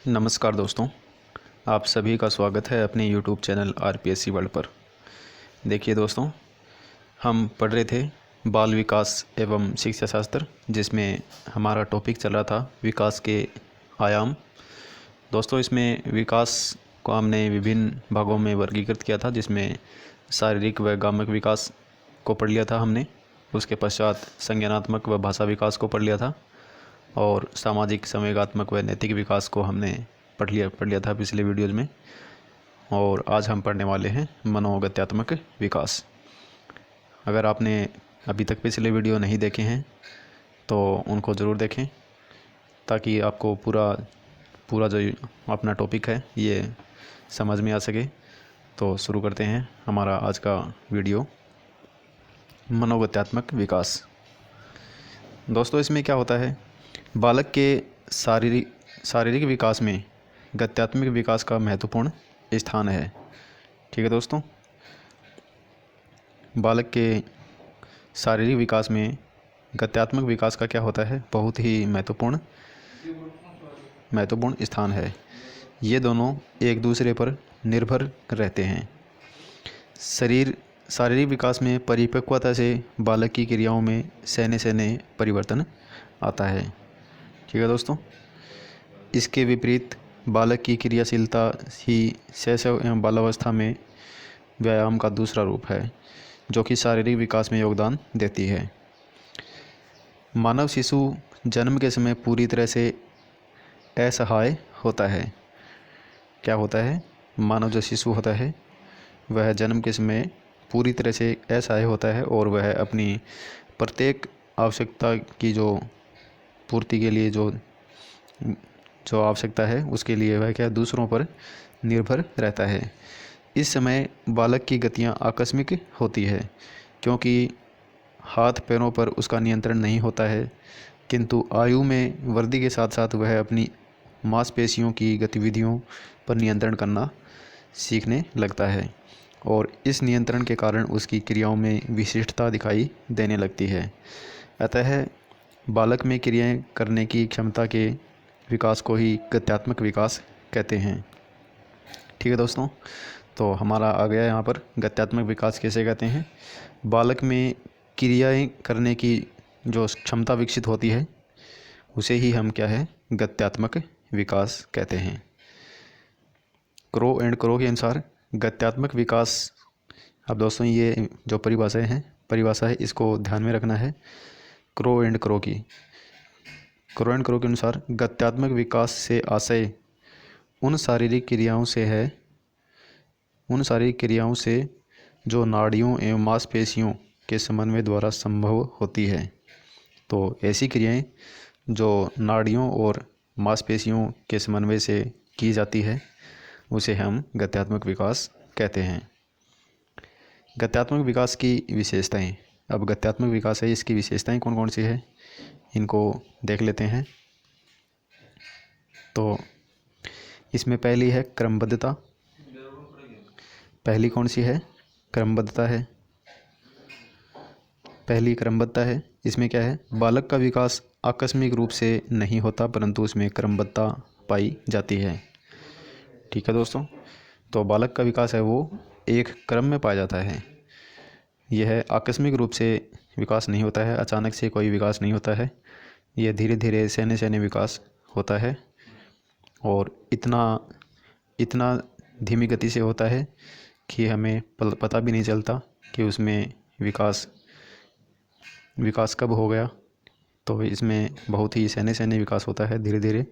नमस्कार दोस्तों, आप सभी का स्वागत है अपने YouTube चैनल RPSC वर्ल्ड पर। देखिए दोस्तों, हम पढ़ रहे थे बाल विकास एवं शिक्षा शास्त्र, जिसमें हमारा टॉपिक चल रहा था विकास के आयाम। दोस्तों, इसमें विकास को हमने विभिन्न भागों में वर्गीकृत किया था, जिसमें शारीरिक व गामक विकास को पढ़ लिया था हमने। उसके पश्चात संज्ञानात्मक व भाषा विकास को पढ़ लिया था और सामाजिक संवेगात्मक व नैतिक विकास को हमने पढ़ लिया था पिछले वीडियोज़ में। और आज हम पढ़ने वाले हैं मनोगत्यात्मक विकास। अगर आपने अभी तक पिछले वीडियो नहीं देखे हैं तो उनको ज़रूर देखें, ताकि आपको पूरा जो अपना टॉपिक है ये समझ में आ सके। तो शुरू करते हैं हमारा आज का वीडियो, मनोगत्यात्मक विकास। दोस्तों, इसमें क्या होता है, बालक के शारीरिक विकास में गत्यात्मक विकास का महत्वपूर्ण स्थान है। ठीक है दोस्तों, बालक के शारीरिक विकास में गत्यात्मक विकास का क्या होता है, बहुत ही महत्वपूर्ण स्थान है। ये दोनों एक दूसरे पर निर्भर रहते हैं। शारीरिक विकास में परिपक्वता से बालक की क्रियाओं में सैन्य परिवर्तन आता है। ठीक है दोस्तों, इसके विपरीत बालक की क्रियाशीलता ही शैशव एवं बालावस्था में व्यायाम का दूसरा रूप है, जो कि शारीरिक विकास में योगदान देती है। मानव शिशु जन्म के समय पूरी तरह से असहाय होता है। क्या होता है, मानव जो शिशु होता है वह जन्म के समय पूरी तरह से असहाय होता है और वह अपनी प्रत्येक आवश्यकता की जो पूर्ति के लिए जो आवश्यकता है उसके लिए वह क्या दूसरों पर निर्भर रहता है। इस समय बालक की गतियां आकस्मिक होती है, क्योंकि हाथ पैरों पर उसका नियंत्रण नहीं होता है, किंतु आयु में वृद्धि के साथ साथ वह अपनी मांसपेशियों की गतिविधियों पर नियंत्रण करना सीखने लगता है और इस नियंत्रण के कारण उसकी क्रियाओं में विशिष्टता दिखाई देने लगती है। अतः बालक में क्रियाएं करने की क्षमता के विकास को ही गत्यात्मक विकास कहते हैं। ठीक है दोस्तों, तो हमारा आ गया यहाँ पर गत्यात्मक विकास किसे कहते हैं। बालक में क्रियाएं करने की जो क्षमता विकसित होती है उसे ही हम क्या है, गत्यात्मक विकास कहते हैं। क्रो एंड क्रो के अनुसार गत्यात्मक विकास, अब दोस्तों ये जो परिभाषा है इसको ध्यान में रखना है। क्रो एंड क्रो के अनुसार गत्यात्मक विकास से आशय उन शारीरिक क्रियाओं से जो नाड़ियों एवं मांसपेशियों के समन्वय द्वारा संभव होती है। तो ऐसी क्रियाएं जो नाड़ियों और मांसपेशियों के समन्वय से की जाती है उसे हम गत्यात्मक विकास कहते हैं। गत्यात्मक विकास की विशेषताएं, अब गत्यात्मक विकास है, इसकी विशेषताएं कौन कौन सी है इनको देख लेते हैं। तो इसमें पहली है क्रमबद्धता। पहली कौन सी है, क्रमबद्धता है। पहली क्रमबद्धता है। इसमें क्या है, बालक का विकास आकस्मिक रूप से नहीं होता, परंतु उसमें क्रमबद्धता पाई जाती है। ठीक है दोस्तों, तो बालक का विकास है वो एक क्रम में पाया जाता है। यह आकस्मिक रूप से विकास नहीं होता है, अचानक से कोई विकास नहीं होता है। यह धीरे धीरे सैन्य विकास होता है और इतना धीमी गति से होता है कि हमें पता भी नहीं चलता कि उसमें विकास कब हो गया। तो इसमें बहुत ही सैन्य विकास होता है धीरे धीरे।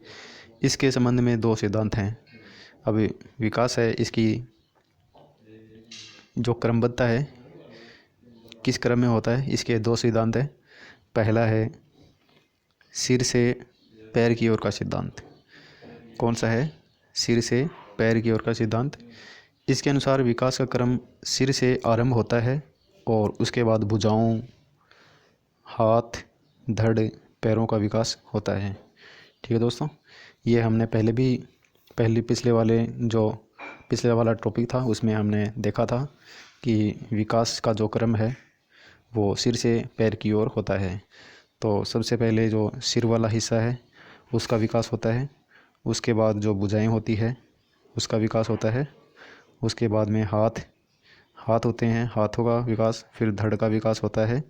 इसके संबंध में दो सिद्धांत हैं। अब विकास है, इसकी जो क्रमबद्धता है किस क्रम में होता है, इसके दो सिद्धांत हैं। पहला है सिर से पैर की ओर का सिद्धांत। कौन सा है, सिर से पैर की ओर का सिद्धांत। इसके अनुसार विकास का क्रम सिर से आरंभ होता है और उसके बाद भुजाओं, हाथ, धड़, पैरों का विकास होता है। ठीक है दोस्तों, ये हमने पिछले वाला टॉपिक था उसमें हमने देखा था कि विकास का जो क्रम है वो सिर से पैर की ओर होता है। तो सबसे पहले जो सिर वाला हिस्सा है उसका विकास होता है उसके बाद जो भुजाएं होती है उसका विकास होता है, उसके बाद में हाथ होते हैं, हाथों का विकास, फिर धड़ का विकास होता है,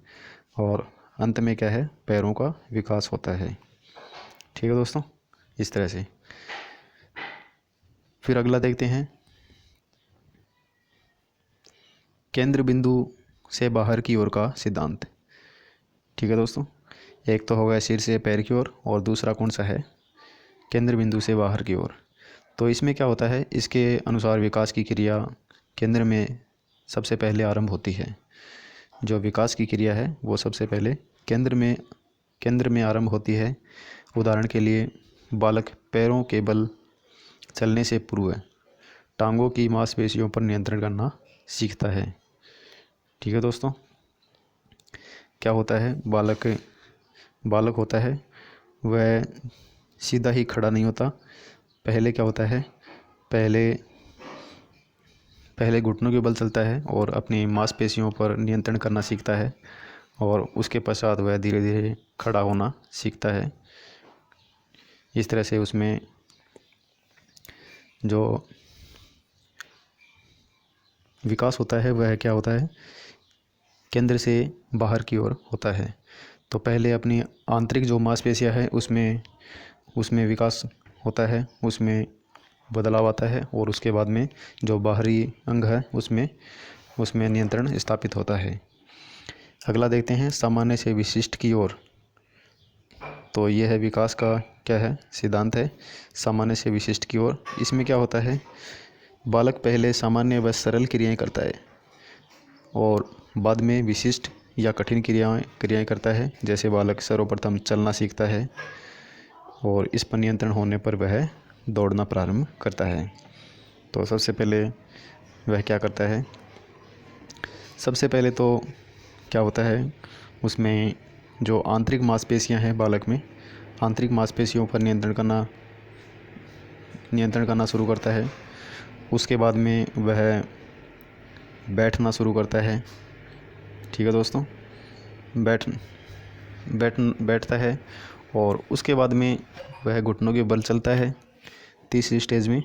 और अंत में क्या है, पैरों का विकास होता है। ठीक है दोस्तों, इस तरह से। फिर अगला देखते हैं, केंद्र बिंदु से बाहर की ओर का सिद्धांत। ठीक है दोस्तों, एक तो होगा सिर से पैर की ओर, और दूसरा कौन सा है, केंद्र बिंदु से बाहर की ओर। तो इसमें क्या होता है, इसके अनुसार विकास की क्रिया केंद्र में सबसे पहले आरंभ होती है। जो विकास की क्रिया है वो सबसे पहले केंद्र में आरंभ होती है। उदाहरण के लिए, बालक पैरों के बल चलने से पूर्व टांगों की मांसपेशियों पर नियंत्रण करना सीखता है। ठीक है दोस्तों, क्या होता है, बालक होता है वह सीधा ही खड़ा नहीं होता। पहले क्या होता है, पहले घुटनों के बल चलता है और अपनी मांसपेशियों पर नियंत्रण करना सीखता है, और उसके पश्चात वह धीरे धीरे खड़ा होना सीखता है। इस तरह से उसमें जो विकास होता है वह क्या होता है, केंद्र से बाहर की ओर होता है। तो पहले अपनी आंतरिक जो मांसपेशियां है उसमें विकास होता है, उसमें बदलाव आता है, और उसके बाद में जो बाहरी अंग है उसमें नियंत्रण स्थापित होता है। अगला देखते हैं, सामान्य से विशिष्ट की ओर। तो यह है विकास का क्या है, सिद्धांत है, सामान्य से विशिष्ट की ओर। इसमें क्या होता है, बालक पहले सामान्य व सरल क्रियाएं करता है और बाद में विशिष्ट या कठिन क्रियाएं करता है। जैसे बालक सर्वप्रथम चलना सीखता है, और इस पर नियंत्रण होने पर वह दौड़ना प्रारंभ करता है। तो सबसे पहले वह क्या करता है, सबसे पहले तो क्या होता है, उसमें जो आंतरिक मांसपेशियां हैं बालक में, आंतरिक मांसपेशियों पर नियंत्रण करना शुरू करता है। उसके बाद में वह बैठना शुरू करता है। ठीक है दोस्तों, बैठता है, और उसके बाद में वह घुटनों के बल चलता है तीसरी स्टेज में,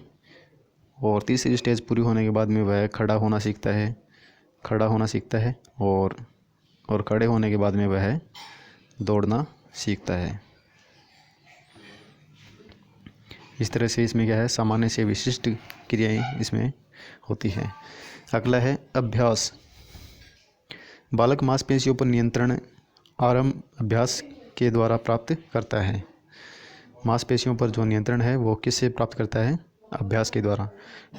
और तीसरी स्टेज पूरी होने के बाद में वह खड़ा होना सीखता है, और खड़े होने के बाद में वह दौड़ना सीखता है। इस तरह से इसमें क्या है, सामान्य से विशिष्ट क्रियाएं इसमें होती हैं। अगला है अभ्यास। बालक मांसपेशियों पर नियंत्रण आरंभ अभ्यास के द्वारा प्राप्त करता है। मांसपेशियों पर जो नियंत्रण है वो किससे प्राप्त करता है, अभ्यास के द्वारा।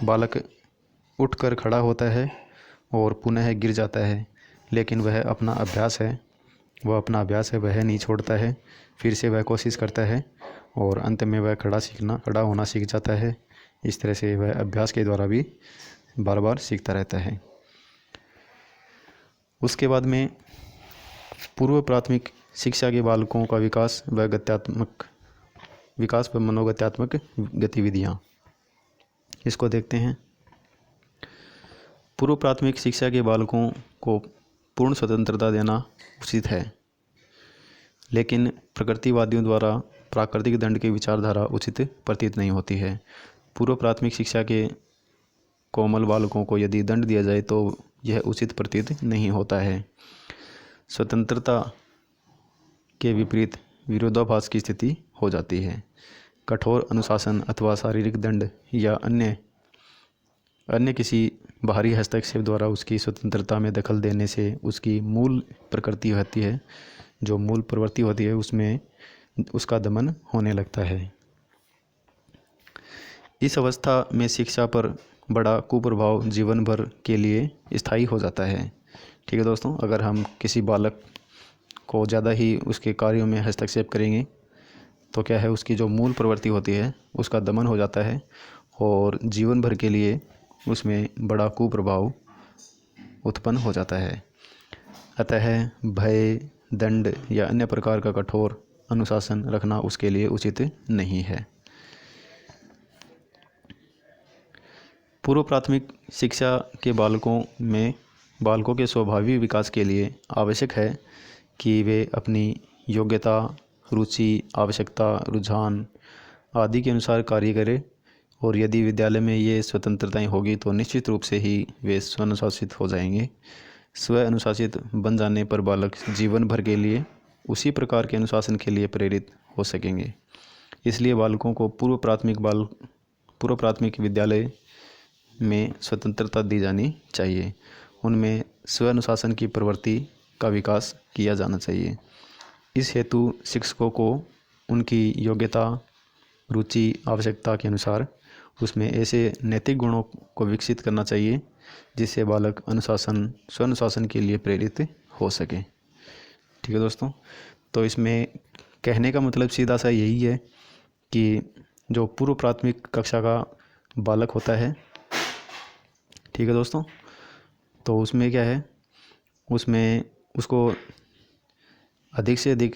बालक उठकर खड़ा होता है और पुनः गिर जाता है, लेकिन वह अपना अभ्यास है वह नहीं छोड़ता है। फिर से वह कोशिश करता है, और अंत में वह खड़ा होना सीख जाता है। इस तरह से वह अभ्यास के द्वारा भी बार बार सीखता रहता है। उसके बाद में पूर्व प्राथमिक शिक्षा के बालकों का विकास व मनोगत्यात्मक गतिविधियाँ, इसको देखते हैं। पूर्व प्राथमिक शिक्षा के बालकों को पूर्ण स्वतंत्रता देना उचित है, लेकिन प्रकृतिवादियों द्वारा प्राकृतिक दंड की विचारधारा उचित प्रतीत नहीं होती है। पूर्व प्राथमिक शिक्षा के कोमल बालकों को यदि दंड दिया जाए तो यह उचित प्रतीत नहीं होता है। स्वतंत्रता के विपरीत विरोधाभास की स्थिति हो जाती है। कठोर अनुशासन अथवा शारीरिक दंड या अन्य किसी बाहरी हस्तक्षेप द्वारा उसकी स्वतंत्रता में दखल देने से उसकी मूल प्रकृति होती है, जो मूल प्रवृत्ति होती है, उसमें उसका दमन होने लगता है। इस अवस्था में शिक्षा पर बड़ा कुप्रभाव जीवन भर के लिए स्थायी हो जाता है। ठीक है दोस्तों, अगर हम किसी बालक को ज़्यादा ही उसके कार्यों में हस्तक्षेप करेंगे तो क्या है, उसकी जो मूल प्रवृत्ति होती है उसका दमन हो जाता है, और जीवन भर के लिए उसमें बड़ा कुप्रभाव उत्पन्न हो जाता है। अतः भय, दंड या अन्य प्रकार का कठोर अनुशासन रखना उसके लिए उचित नहीं है। पूर्व प्राथमिक शिक्षा के बालकों के स्वाभाविक विकास के लिए आवश्यक है कि वे अपनी योग्यता, रुचि, आवश्यकता, रुझान आदि के अनुसार कार्य करे, और यदि विद्यालय में ये स्वतंत्रताएं होगी तो निश्चित रूप से ही वे स्व अनुशासित हो जाएंगे। स्व अनुशासित बन जाने पर बालक जीवन भर के लिए उसी प्रकार के अनुशासन के लिए प्रेरित हो सकेंगे। इसलिए बालकों को पूर्व प्राथमिक विद्यालय में स्वतंत्रता दी जानी चाहिए। उनमें स्व अनुशासन की प्रवृत्ति का विकास किया जाना चाहिए। इस हेतु शिक्षकों को उनकी योग्यता, रुचि, आवश्यकता के अनुसार उसमें ऐसे नैतिक गुणों को विकसित करना चाहिए जिससे बालक स्व अनुशासन के लिए प्रेरित हो सके। ठीक है दोस्तों, तो इसमें कहने का मतलब सीधा सा यही है कि जो पूर्व प्राथमिक कक्षा का बालक होता है, ठीक है दोस्तों, तो उसमें क्या है, उसमें उसको अधिक से अधिक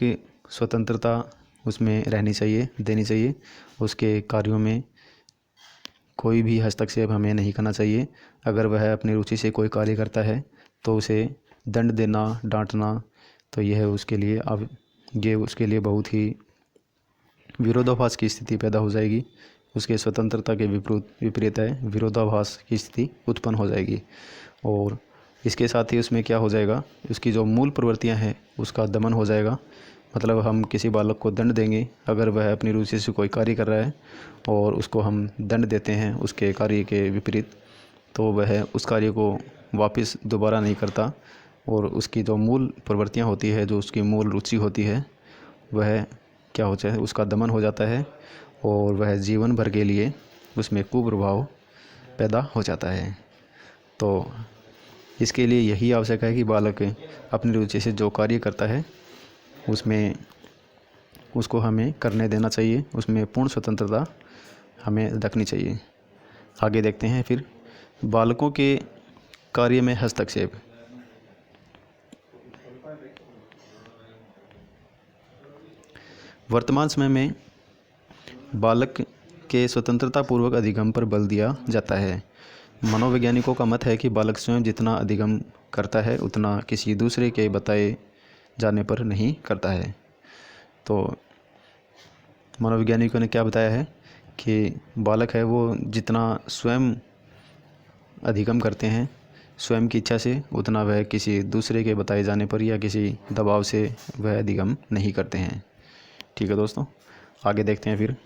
स्वतंत्रता उसमें रहनी चाहिए, देनी चाहिए। उसके कार्यों में कोई भी हस्तक्षेप हमें नहीं करना चाहिए। अगर वह अपनी रुचि से कोई कार्य करता है तो उसे दंड देना, डांटना, तो यह उसके लिए बहुत ही विरोधाभास की स्थिति पैदा हो जाएगी। उसके स्वतंत्रता के विपरीत है, विरोधाभास की स्थिति उत्पन्न हो जाएगी। और इसके साथ ही उसमें क्या हो जाएगा, उसकी जो मूल प्रवृत्तियां हैं उसका दमन हो जाएगा। मतलब हम किसी बालक को दंड देंगे अगर वह अपनी रुचि से कोई कार्य कर रहा है और उसको हम दंड देते हैं उसके कार्य के विपरीत, तो वह उस कार्य को वापस दोबारा नहीं करता, और उसकी जो मूल प्रवृत्तियां होती है, जो उसकी मूल रुचि होती है, वह क्या होता है, उसका दमन हो जाता है और वह जीवन भर के लिए उसमें कुप्रभाव पैदा हो जाता है। तो इसके लिए यही आवश्यक है कि बालक अपनी रुचि से जो कार्य करता है उसमें उसको हमें करने देना चाहिए, उसमें पूर्ण स्वतंत्रता हमें रखनी चाहिए। आगे देखते हैं फिर बालकों के कार्य में हस्तक्षेप। वर्तमान समय में बालक के स्वतंत्रता पूर्वक अधिगम पर बल दिया जाता है। मनोवैज्ञानिकों का मत है कि बालक स्वयं जितना अधिगम करता है उतना किसी दूसरे के बताए जाने पर नहीं करता है। तो मनोवैज्ञानिकों ने क्या बताया है कि बालक है वो जितना स्वयं अधिगम करते हैं स्वयं की इच्छा से, उतना वह किसी दूसरे के बताए जाने पर या किसी दबाव से वह अधिगम नहीं करते हैं। ठीक है दोस्तों, आगे देखते हैं फिर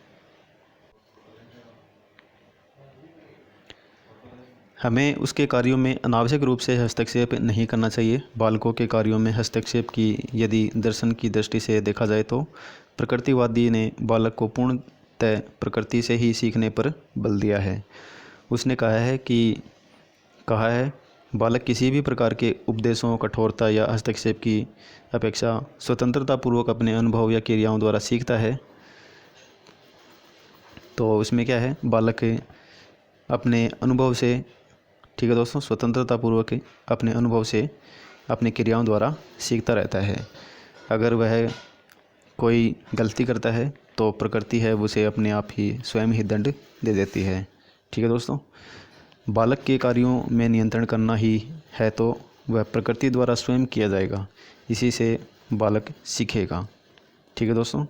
हमें उसके कार्यों में अनावश्यक रूप से हस्तक्षेप नहीं करना चाहिए। बालकों के कार्यों में हस्तक्षेप की यदि दर्शन की दृष्टि से देखा जाए तो प्रकृतिवादी ने बालक को पूर्णतः प्रकृति से ही सीखने पर बल दिया है। उसने कहा है बालक किसी भी प्रकार के उपदेशों, कठोरता या हस्तक्षेप की अपेक्षा स्वतंत्रता पूर्वक अपने अनुभव या क्रियाओं द्वारा सीखता है। तो उसमें क्या है, बालक अपने अनुभव से, ठीक है दोस्तों, स्वतंत्रता पूर्वक अपने अनुभव से अपनी क्रियाओं द्वारा सीखता रहता है। अगर वह कोई गलती करता है तो प्रकृति है उसे अपने आप ही स्वयं ही दंड दे देती है। ठीक है दोस्तों, बालक के कार्यों में नियंत्रण करना ही है तो वह प्रकृति द्वारा स्वयं किया जाएगा, इसी से बालक सीखेगा। ठीक है दोस्तों,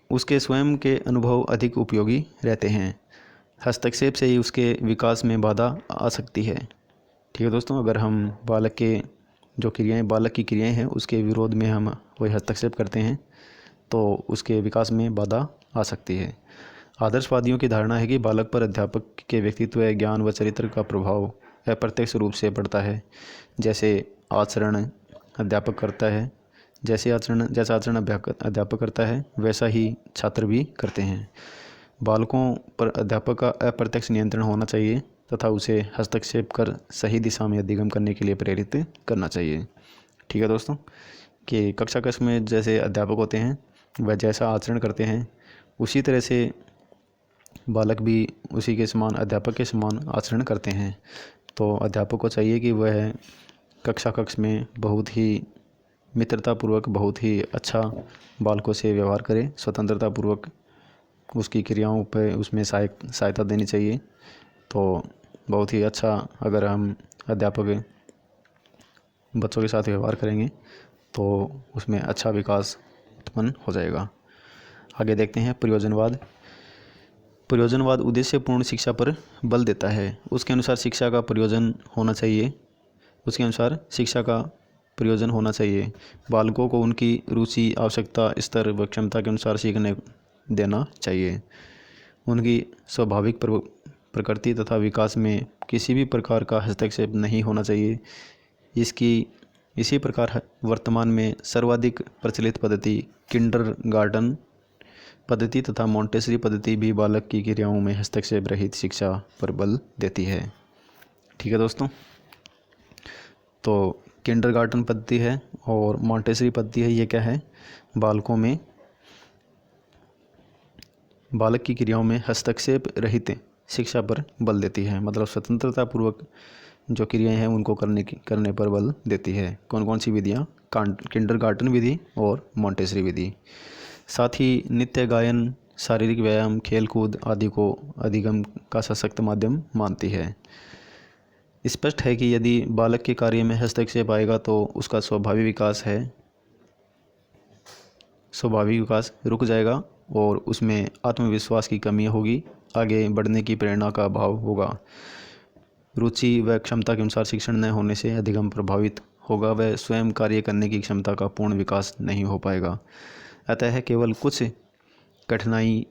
उसके स्वयं के अनुभव अधिक उपयोगी रहते हैं। हस्तक्षेप से ही उसके विकास में बाधा आ सकती है। ठीक है दोस्तों, अगर हम बालक की क्रियाएं हैं उसके विरोध में हम कोई हस्तक्षेप करते हैं तो उसके विकास में बाधा आ सकती है। आदर्शवादियों की धारणा है कि बालक पर अध्यापक के व्यक्तित्व, ज्ञान व चरित्र का प्रभाव अप्रत्यक्ष रूप से पड़ता है। जैसा आचरण अध्यापक करता है वैसा ही छात्र भी करते हैं। बालकों पर अध्यापक का अप्रत्यक्ष नियंत्रण होना चाहिए तथा उसे हस्तक्षेप कर सही दिशा में अधिगम करने के लिए प्रेरित करना चाहिए। ठीक है दोस्तों, कि कक्षा कक्ष में जैसे अध्यापक होते हैं वह जैसा आचरण करते हैं उसी तरह से बालक भी उसी के समान, अध्यापक के समान आचरण करते हैं। तो अध्यापक को चाहिए कि वह कक्षा कक्ष में बहुत ही मित्रतापूर्वक, बहुत ही अच्छा बालकों से व्यवहार करे, स्वतंत्रतापूर्वक उसकी क्रियाओं पे उसमें सहायता देनी चाहिए। तो बहुत ही अच्छा अगर हम अध्यापक बच्चों के साथ व्यवहार करेंगे तो उसमें अच्छा विकास उत्पन्न हो जाएगा। आगे देखते हैं प्रयोजनवाद। प्रयोजनवाद उद्देश्यपूर्ण शिक्षा पर बल देता है। उसके अनुसार शिक्षा का प्रयोजन होना चाहिए। उसके अनुसार शिक्षा का प्रयोजन होना चाहिए। बालकों को उनकी रुचि, आवश्यकता, स्तर व क्षमता के अनुसार सीखने देना चाहिए। उनकी स्वाभाविक प्रकृति तथा विकास में किसी भी प्रकार का हस्तक्षेप नहीं होना चाहिए। इसी प्रकार वर्तमान में सर्वाधिक प्रचलित पद्धति किंडरगार्टन पद्धति तथा मॉन्टेसरी पद्धति भी बालक की क्रियाओं में हस्तक्षेप रहित शिक्षा पर बल देती है। ठीक है दोस्तों, तो किंडरगार्टन पद्धति है और मॉन्टेसरी पद्धति है, ये क्या है, बालक की क्रियाओं में हस्तक्षेप रहित शिक्षा पर बल देती है। मतलब स्वतंत्रता पूर्वक जो क्रियाएं हैं उनको करने पर बल देती है। कौन कौन सी विधियाँ? किंडरगार्टन विधि और मॉन्टेसरी विधि। साथ ही नित्य गायन, शारीरिक व्यायाम, खेल कूद आदि को अधिगम का सशक्त माध्यम मानती है। स्पष्ट है कि यदि बालक के कार्य में हस्तक्षेप आएगा तो उसका स्वाभाविक विकास रुक जाएगा और उसमें आत्मविश्वास की कमी होगी, आगे बढ़ने की प्रेरणा का अभाव होगा। रुचि व क्षमता के अनुसार शिक्षण न होने से अधिगम प्रभावित होगा व स्वयं कार्य करने की क्षमता का पूर्ण विकास नहीं हो पाएगा। अतः केवल कुछ कठिनाई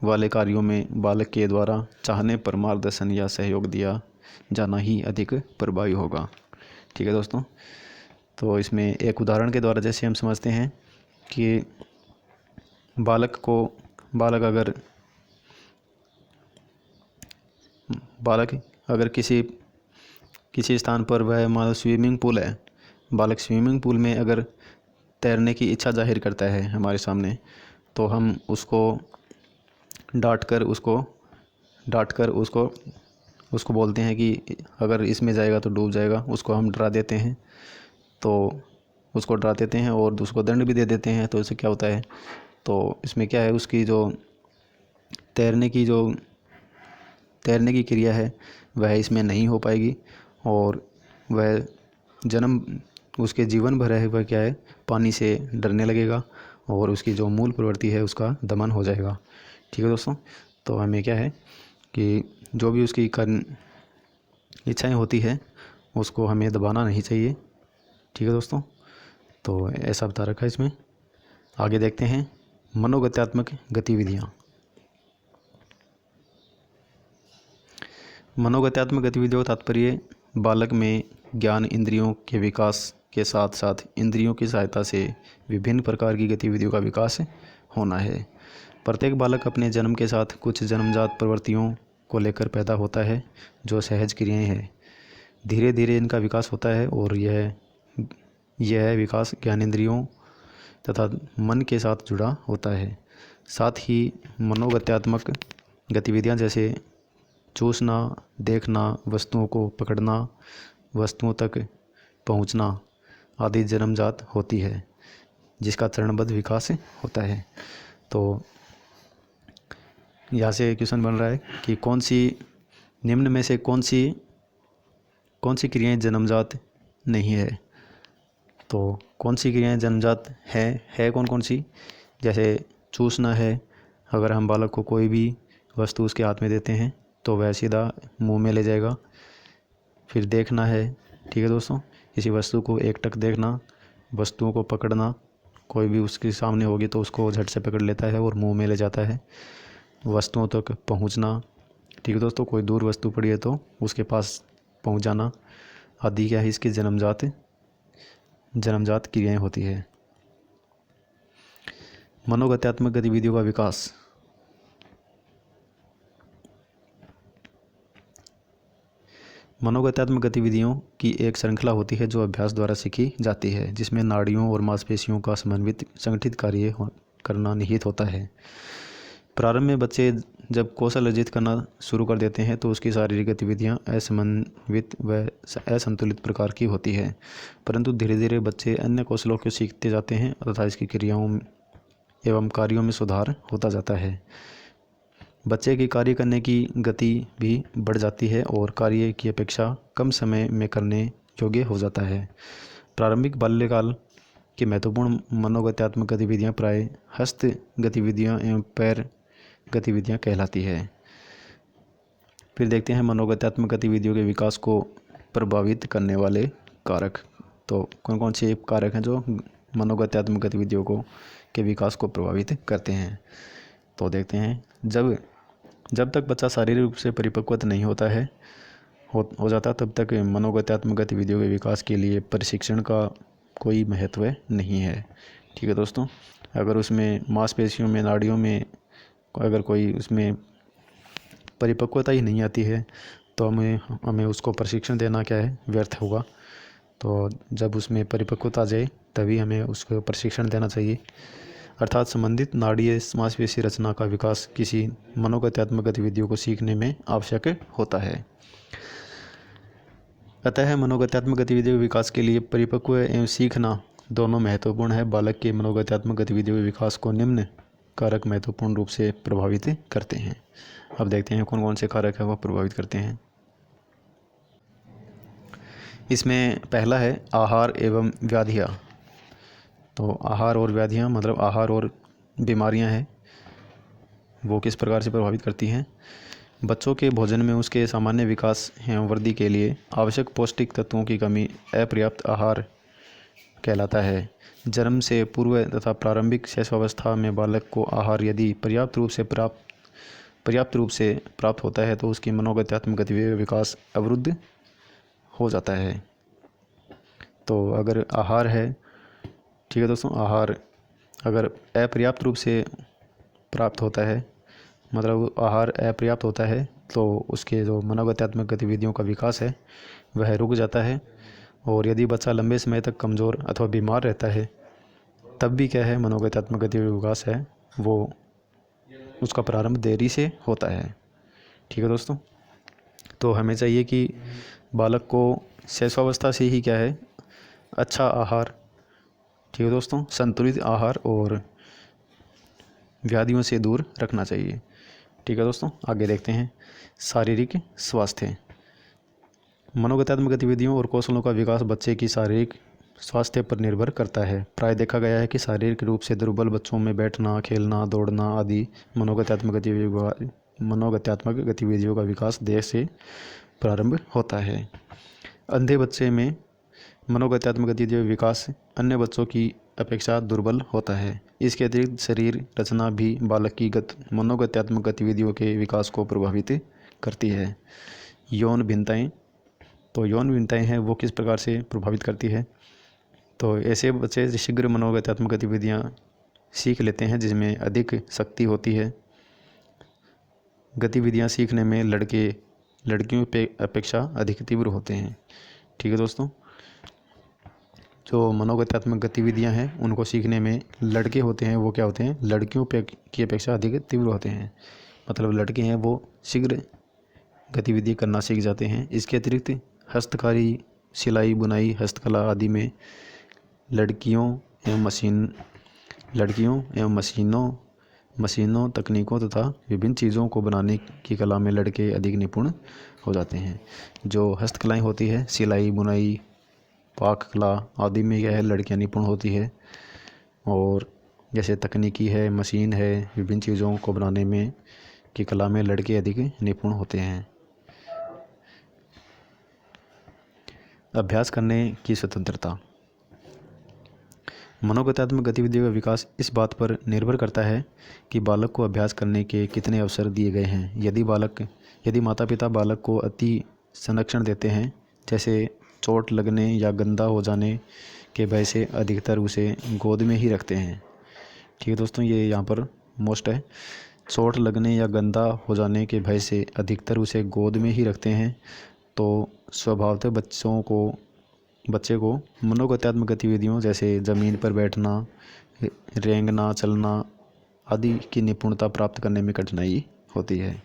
वाले कार्यों में बालक के द्वारा चाहने पर मार्गदर्शन या सहयोग दिया जाना ही अधिक प्रभावी होगा। ठीक है दोस्तों, तो इसमें एक उदाहरण के द्वारा जैसे हम समझते हैं कि बालक अगर किसी स्थान पर वह मान लो स्विमिंग पूल है, बालक स्विमिंग पूल में अगर तैरने की इच्छा जाहिर करता है हमारे सामने, तो हम उसको डांट कर उसको बोलते हैं कि अगर इसमें जाएगा तो डूब जाएगा। उसको हम डरा देते हैं, तो उसको डरा देते हैं और उसको दंड भी दे देते हैं। तो इससे क्या होता है, तो इसमें क्या है, उसकी जो तैरने की क्रिया है वह इसमें नहीं हो पाएगी और वह उसके जीवन भर है वह क्या है, पानी से डरने लगेगा और उसकी जो मूल प्रवृत्ति है उसका दमन हो जाएगा। ठीक है दोस्तों, तो हमें क्या है कि जो भी उसकी इच्छाएं होती है उसको हमें दबाना नहीं चाहिए। ठीक है दोस्तों, तो ऐसा बता रखा है इसमें। आगे देखते हैं मनोगत्यात्मक गतिविधियाँ। मनोगत्यात्मक गतिविधियों का तात्पर्य बालक में ज्ञान इंद्रियों के विकास के साथ साथ इंद्रियों की सहायता से विभिन्न प्रकार की गतिविधियों का विकास होना है। प्रत्येक बालक अपने जन्म के साथ कुछ जन्मजात प्रवृत्तियों को लेकर पैदा होता है जो सहज क्रियाएं हैं। धीरे धीरे इनका विकास होता है और यह विकास ज्ञानेंद्रियों तथा मन के साथ जुड़ा होता है। साथ ही मनोगत्यात्मक गतिविधियां जैसे चूसना, देखना, वस्तुओं को पकड़ना, वस्तुओं तक पहुंचना आदि जन्मजात होती है जिसका चरणबद्ध विकास होता है। तो यहाँ से क्वेश्चन बन रहा है कि निम्न में से कौन सी क्रियाएं जन्मजात नहीं है। तो कौन सी क्रियाएं जन्मजात है कौन सी, जैसे चूसना है, अगर हम बालक को कोई भी वस्तु उसके हाथ में देते हैं तो वह सीधा मुंह में ले जाएगा। फिर देखना है, ठीक है दोस्तों, किसी वस्तु को एकटक देखना, वस्तुओं को पकड़ना, कोई भी उसके सामने होगी तो उसको झट से पकड़ लेता है और मुंह में ले जाता है। वस्तुओं तक पहुंचना, ठीक है दोस्तों, कोई दूर वस्तु पड़ी है तो उसके पास पहुंच जाना आदि क्या है इसकी जन्मजात क्रियाएं होती है। मनोगत्यात्मक गतिविधियों का विकास। मनोगत्यात्मक गतिविधियों की एक श्रृंखला होती है जो अभ्यास द्वारा सीखी जाती है, जिसमें नाड़ियों और मांसपेशियों का संगठित कार्य करना निहित होता है। प्रारंभ में बच्चे जब कौशल अर्जित करना शुरू कर देते हैं तो उसकी शारीरिक गतिविधियां असमन्वित व असंतुलित प्रकार की होती है, परंतु धीरे धीरे बच्चे अन्य कौशलों को सीखते जाते हैं तथा इसकी क्रियाओं एवं कार्यों में सुधार होता जाता है। बच्चे की कार्य करने की गति भी बढ़ जाती है और कार्य की अपेक्षा कम समय में करने योग्य हो जाता है। प्रारंभिक बाल्यकाल कि महत्वपूर्ण मनोगत्यात्मक गतिविधियाँ प्राय हस्त गतिविधियाँ एवं पैर गतिविधियाँ कहलाती है। फिर देखते हैं मनोगत्यात्मक गतिविधियों के विकास को प्रभावित करने वाले कारक। तो कौन कौन से कारक हैं जो मनोगत्यात्मक गतिविधियों के विकास को प्रभावित करते हैं। तो देखते हैं, जब तक बच्चा शारीरिक रूप से परिपक्व नहीं होता है हो जाता, तब तक मनोगत्यात्मक गतिविधियों के विकास के लिए प्रशिक्षण का कोई महत्व नहीं है। ठीक है दोस्तों, अगर उसमें मांसपेशियों में, नाड़ियों में अगर कोई उसमें परिपक्वता ही नहीं आती है तो हमें उसको प्रशिक्षण देना क्या है, व्यर्थ होगा। तो जब उसमें परिपक्वता आ जाए तभी हमें उसको प्रशिक्षण देना चाहिए। अर्थात संबंधित नाड़ीय मांसपेशी रचना का विकास किसी मनोगत्यात्मक गतिविधियों को सीखने में आवश्यक होता है। अतः मनोगत्यात्मक गतिविधियों के विकास के लिए परिपक्व एवं सीखना दोनों महत्वपूर्ण है। बालक के मनोगत्यात्मक गतिविधियों के विकास को निम्न कारक महत्वपूर्ण रूप से प्रभावित करते हैं। अब देखते हैं कौन कौन से कारक है वो प्रभावित करते हैं। इसमें पहला है आहार एवं व्याधियाँ। तो आहार और व्याधियाँ मतलब आहार और बीमारियाँ हैं, वो किस प्रकार से प्रभावित करती हैं। बच्चों के भोजन में उसके सामान्य विकास एवं वृद्धि के लिए आवश्यक पौष्टिक तत्वों की कमी अपर्याप्त आहार कहलाता है। जन्म से पूर्व तथा प्रारंभिक शैशवावस्था में बालक को आहार यदि पर्याप्त रूप से प्राप्त होता है तो उसकी मनोगत्यात्मक गतिविधि विकास अवरुद्ध हो जाता है। तो अगर आहार है, ठीक है दोस्तों, आहार अगर अपर्याप्त रूप से प्राप्त होता है, मतलब आहार अपर्याप्त होता है, तो उसके जो मनोगत्यात्मक गतिविधियों का विकास है वह रुक जाता है। और यदि बच्चा लंबे समय तक कमज़ोर अथवा बीमार रहता है तब भी क्या है, मनोगत्यात्मक गतिविधि विकास है वो उसका प्रारंभ देरी से होता है। ठीक है दोस्तों, तो हमें चाहिए कि बालक को शैशवावस्था से ही क्या है, अच्छा आहार, ठीक है दोस्तों, संतुलित आहार और व्याधियों से दूर रखना चाहिए। ठीक है दोस्तों, आगे देखते हैं शारीरिक स्वास्थ्य। मनोगत्यात्मक गतिविधियों और कौशलों का विकास बच्चे की शारीरिक स्वास्थ्य पर निर्भर करता है। प्राय देखा गया है कि शारीरिक रूप से दुर्बल बच्चों में बैठना, खेलना, दौड़ना आदि मनोगत्यात्मक गतिविधियों का विकास देर से प्रारंभ होता है। अंधे बच्चे में मनोगत्यात्मक गतिविधियों का विकास अन्य बच्चों की अपेक्षा दुर्बल होता है। इसके अतिरिक्त शरीर रचना भी बालक की मनोगत्यात्मक गतिविधियों के विकास को प्रभावित करती है। यौन भिन्नताएं, तो यौन भिन्नताएं हैं वो किस प्रकार से प्रभावित करती है। तो ऐसे बच्चे शीघ्र मनोगत्यात्मक गतिविधियां सीख लेते हैं जिसमें अधिक शक्ति होती है। गतिविधियां सीखने में लड़कियों पे अपेक्षा अधिक तीव्र होते हैं। ठीक है दोस्तों, जो मनोगत्यात्मक गतिविधियां हैं उनको सीखने में लड़के होते हैं वो क्या होते हैं, लड़कियों की अपेक्षा अधिक तीव्र होते हैं। मतलब लड़के हैं वो शीघ्र गतिविधि करना सीख जाते हैं। इसके अतिरिक्त हस्तकारी, सिलाई, बुनाई, हस्तकला आदि में लड़कियों एवं मशीनों, तकनीकों तथा विभिन्न चीज़ों को बनाने की कला में लड़के अधिक निपुण हो जाते हैं। जो हस्तकलाएँ होती है, सिलाई, बुनाई, पाक कला आदि में यह लड़कियां निपुण होती है। और जैसे तकनीकी है, मशीन है, विभिन्न चीज़ों को बनाने में की कला में लड़के अधिक निपुण होते हैं। अभ्यास करने की स्वतंत्रता। मनोगत्यात्मक गतिविधियों का विकास इस बात पर निर्भर करता है कि बालक को अभ्यास करने के कितने अवसर दिए गए हैं। यदि माता पिता बालक को अति संरक्षण देते हैं, जैसे चोट लगने या गंदा हो जाने के भय से अधिकतर उसे गोद में ही रखते हैं। ठीक है दोस्तों, ये यहाँ पर मोस्ट है। चोट लगने या गंदा हो जाने के भय से अधिकतर उसे गोद में ही रखते हैं, तो स्वभावतः बच्चे को मनोगत्यात्मक गतिविधियों जैसे ज़मीन पर बैठना, रेंगना, चलना आदि की निपुणता प्राप्त करने में कठिनाई होती है।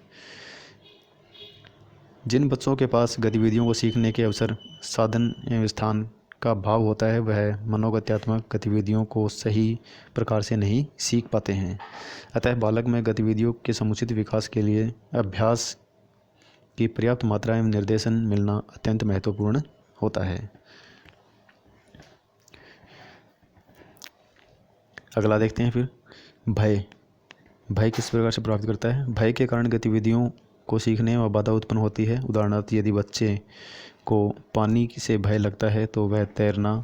जिन बच्चों के पास गतिविधियों को सीखने के अवसर, साधन एवं स्थान का अभाव होता है वह मनोगत्यात्मक गतिविधियों को सही प्रकार से नहीं सीख पाते हैं। अतः बालक में गतिविधियों के समुचित विकास के लिए अभ्यास की पर्याप्त मात्रा एवं निर्देशन मिलना अत्यंत महत्वपूर्ण होता है। अगला देखते हैं फिर भय। भय किस प्रकार से प्रभावित करता है? भय के कारण गतिविधियों को सीखने में बाधा उत्पन्न होती है। उदाहरणार्थ, यदि बच्चे को पानी से भय लगता है तो वह तैरना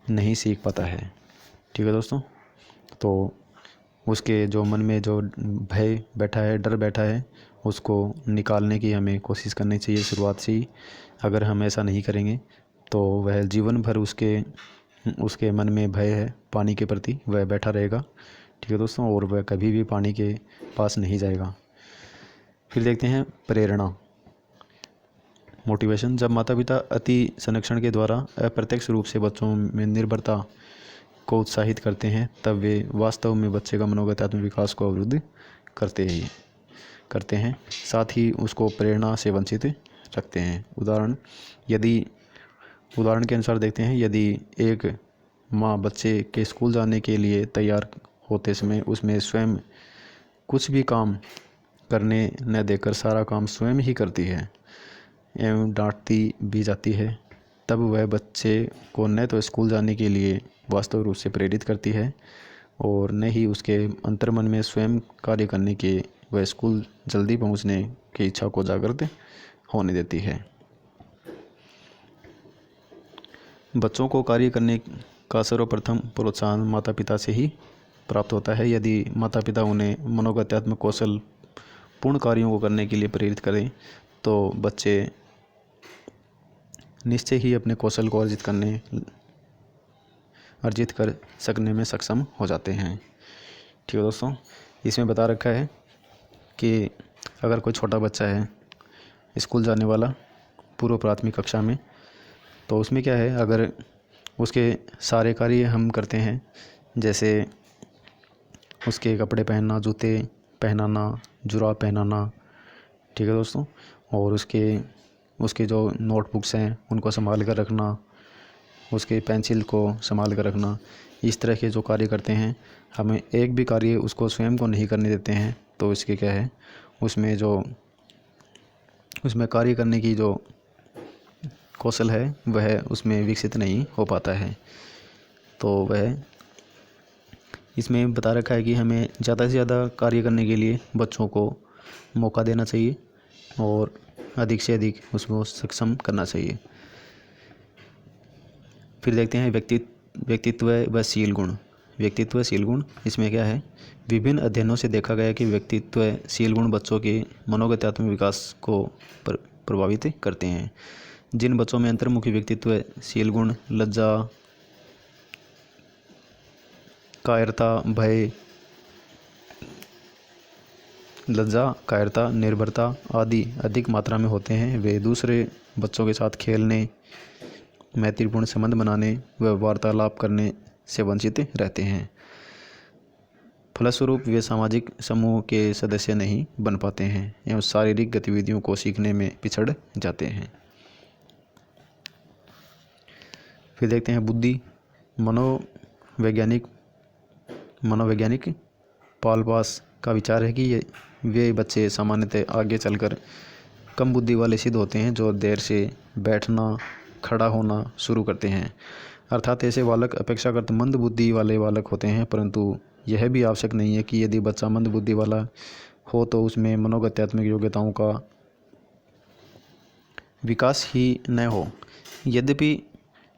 नहीं सीख पाता है। ठीक है दोस्तों, तो उसके जो मन में जो भय बैठा है, डर बैठा है, उसको निकालने की हमें कोशिश करनी चाहिए शुरुआत से ही। अगर हम ऐसा नहीं करेंगे तो वह जीवन भर उसके मन में भय है पानी के प्रति, वह बैठा रहेगा। ठीक है दोस्तों, और वह कभी भी पानी के पास नहीं जाएगा। फिर देखते हैं प्रेरणा, मोटिवेशन। जब माता पिता अति संरक्षण के द्वारा अप्रत्यक्ष रूप से बच्चों में निर्भरता को उत्साहित करते हैं, तब वे वास्तव में बच्चे का मनोगत्यात्मक विकास को अवरुद्ध करते हैं, साथ ही उसको प्रेरणा से वंचित रखते हैं। उदाहरण के अनुसार देखते हैं, यदि एक माँ बच्चे के स्कूल जाने के लिए तैयार होते समय उसमें स्वयं कुछ भी काम करने न देकर सारा काम स्वयं ही करती है एवं डांटती भी जाती है, तब वह बच्चे को न तो स्कूल जाने के लिए वास्तव रूप से प्रेरित करती है और न ही उसके अंतर्मन में स्वयं कार्य करने के वह स्कूल जल्दी पहुंचने की इच्छा को जागृत होने देती है। बच्चों को कार्य करने का सर्वप्रथम प्रोत्साहन माता पिता से ही प्राप्त होता है। यदि माता पिता उन्हें मनोगत्यात्मक कौशल पूर्ण कार्यों को करने के लिए प्रेरित करें तो बच्चे निश्चय ही अपने कौशल को अर्जित कर सकने में सक्षम हो जाते हैं। ठीक है दोस्तों, इसमें बता रखा है कि अगर कोई छोटा बच्चा है स्कूल जाने वाला पूर्व प्राथमिक कक्षा में, तो उसमें क्या है, अगर उसके सारे कार्य हम करते हैं, जैसे उसके कपड़े पहनना, जूते पहनाना, जुराब पहनाना, ठीक है दोस्तों, और उसके जो नोटबुक्स हैं उनको संभाल कर रखना, उसके पेंसिल को संभाल कर रखना, इस तरह के जो कार्य करते हैं, हमें एक भी कार्य उसको स्वयं को नहीं करने देते हैं, तो इसके क्या है, उसमें कार्य करने की जो कौशल है वह उसमें विकसित नहीं हो पाता है। तो वह इसमें बता रखा है कि हमें ज़्यादा से ज़्यादा कार्य करने के लिए बच्चों को मौका देना चाहिए और अधिक से अधिक उसको सक्षम करना चाहिए। फिर देखते हैं व्यक्तित्व व शील गुण। व्यक्तित्वशील गुण, इसमें क्या है, विभिन्न अध्ययनों से देखा गया कि व्यक्तित्वशील गुण बच्चों के मनोगत्यात्मक विकास को प्रभावित करते हैं। जिन बच्चों में अंतर्मुखी व्यक्तित्वशील गुण लज्जा, कायरता, निर्भरता आदि अधिक मात्रा में होते हैं, वे दूसरे बच्चों के साथ खेलने, मैत्रीपूर्ण संबंध बनाने व वार्तालाप करने से वंचित रहते हैं। फलस्वरूप वे सामाजिक समूह के सदस्य नहीं बन पाते हैं एवं शारीरिक गतिविधियों को सीखने में पिछड़ जाते हैं। फिर देखते हैं बुद्धि। मनोवैज्ञानिक पॉल बास का विचार है कि वे बच्चे सामान्यतः आगे चलकर कम बुद्धि वाले सिद्ध होते हैं जो देर से बैठना, खड़ा होना शुरू करते हैं। अर्थात ऐसे बालक अपेक्षाकृत मंद बुद्धि वाले बालक होते हैं, परंतु यह भी आवश्यक नहीं है कि यदि बच्चा मंद बुद्धि वाला हो तो उसमें मनोगत्यात्मक योग्यताओं का विकास ही न हो। यद्यपि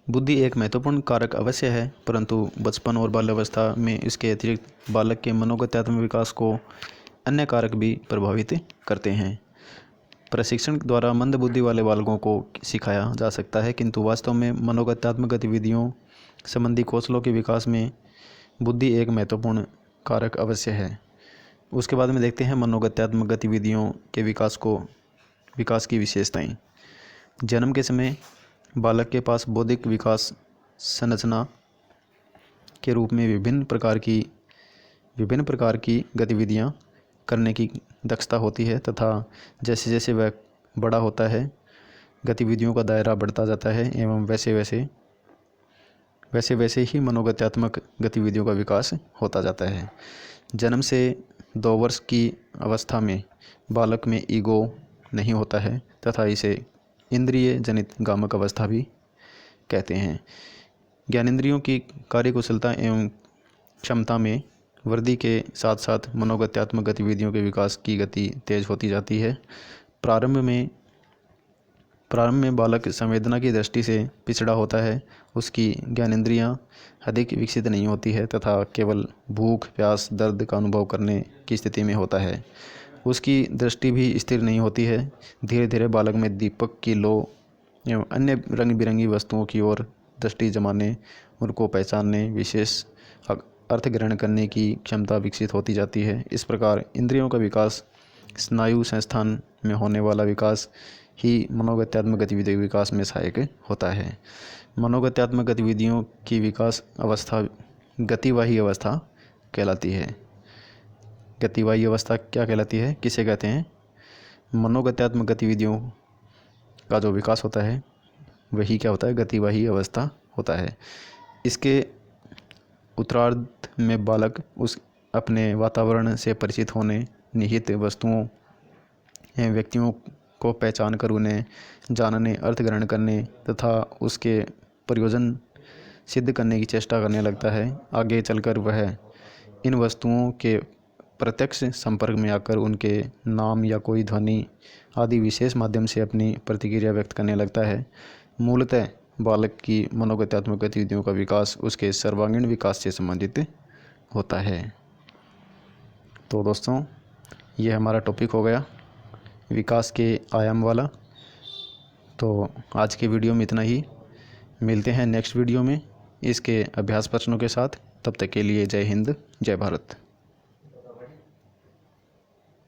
बुद्धि एक महत्वपूर्ण कारक अवश्य है, परंतु बचपन और बाल्यावस्था में इसके अतिरिक्त बालक के मनोगत्यात्मक विकास को अन्य कारक भी प्रभावित करते हैं। प्रशिक्षण द्वारा मंद बुद्धि वाले बालकों को सिखाया जा सकता है, किंतु वास्तव में मनोगत्यात्मक गतिविधियों संबंधी कौशलों के विकास में बुद्धि एक महत्वपूर्ण कारक अवश्य है। उसके बाद में देखते हैं मनोगत्यात्मक गतिविधियों के विकास की विशेषताएं। जन्म के समय बालक के पास बौद्धिक विकास संरचना के रूप में विभिन्न प्रकार की गतिविधियां करने की दक्षता होती है, तथा जैसे जैसे वह बड़ा होता है गतिविधियों का दायरा बढ़ता जाता है एवं वैसे वैसे ही मनोगत्यात्मक गतिविधियों का विकास होता जाता है। जन्म से 2 वर्ष की अवस्था में बालक में ईगो नहीं होता है तथा इसे इंद्रिय जनित गामक अवस्था भी कहते हैं। ज्ञानेंद्रियों की कार्यकुशलता एवं क्षमता में वृद्धि के साथ साथ मनोगत्यात्मक गतिविधियों के विकास की गति तेज होती जाती है। प्रारंभ में बालक संवेदना की दृष्टि से पिछड़ा होता है। उसकी ज्ञानेंद्रियाँ अधिक विकसित नहीं होती है तथा केवल भूख, प्यास, दर्द का अनुभव करने की स्थिति में होता है। उसकी दृष्टि भी स्थिर नहीं होती है। धीरे धीरे बालक में दीपक की लौ एवं अन्य रंग बिरंगी वस्तुओं की ओर दृष्टि जमाने, उनको पहचानने, विशेष अर्थ ग्रहण करने की क्षमता विकसित होती जाती है। इस प्रकार इंद्रियों का विकास, स्नायु संस्थान में होने वाला विकास ही मनोगत्यात्मक गतिविधियों के विकास में सहायक होता है। मनोगत्यात्मक गतिविधियों की विकास अवस्था गतिवाही अवस्था कहलाती है। गतिवाही अवस्था क्या कहलाती है, किसे कहते हैं? मनोगत्यात्मक गतिविधियों का जो विकास होता है वही क्या होता है, गतिवाही अवस्था होता है। इसके उत्तरार्ध में बालक उस अपने वातावरण से परिचित होने, निहित वस्तुओं एवं व्यक्तियों को पहचान कर उन्हें जानने, अर्थ ग्रहण करने तथा उसके प्रयोजन सिद्ध करने की चेष्टा करने लगता है। आगे चलकर वह इन वस्तुओं के प्रत्यक्ष संपर्क में आकर उनके नाम या कोई ध्वनि आदि विशेष माध्यम से अपनी प्रतिक्रिया व्यक्त करने लगता है। मूलतः बालक की मनोगत्यात्मक गतिविधियों का विकास उसके सर्वांगीण विकास से संबंधित होता है। तो दोस्तों, ये हमारा टॉपिक हो गया विकास के आयाम वाला। तो आज के वीडियो में इतना ही। मिलते हैं नेक्स्ट वीडियो में इसके अभ्यास प्रश्नों के साथ। तब तक के लिए जय हिंद, जय भारत।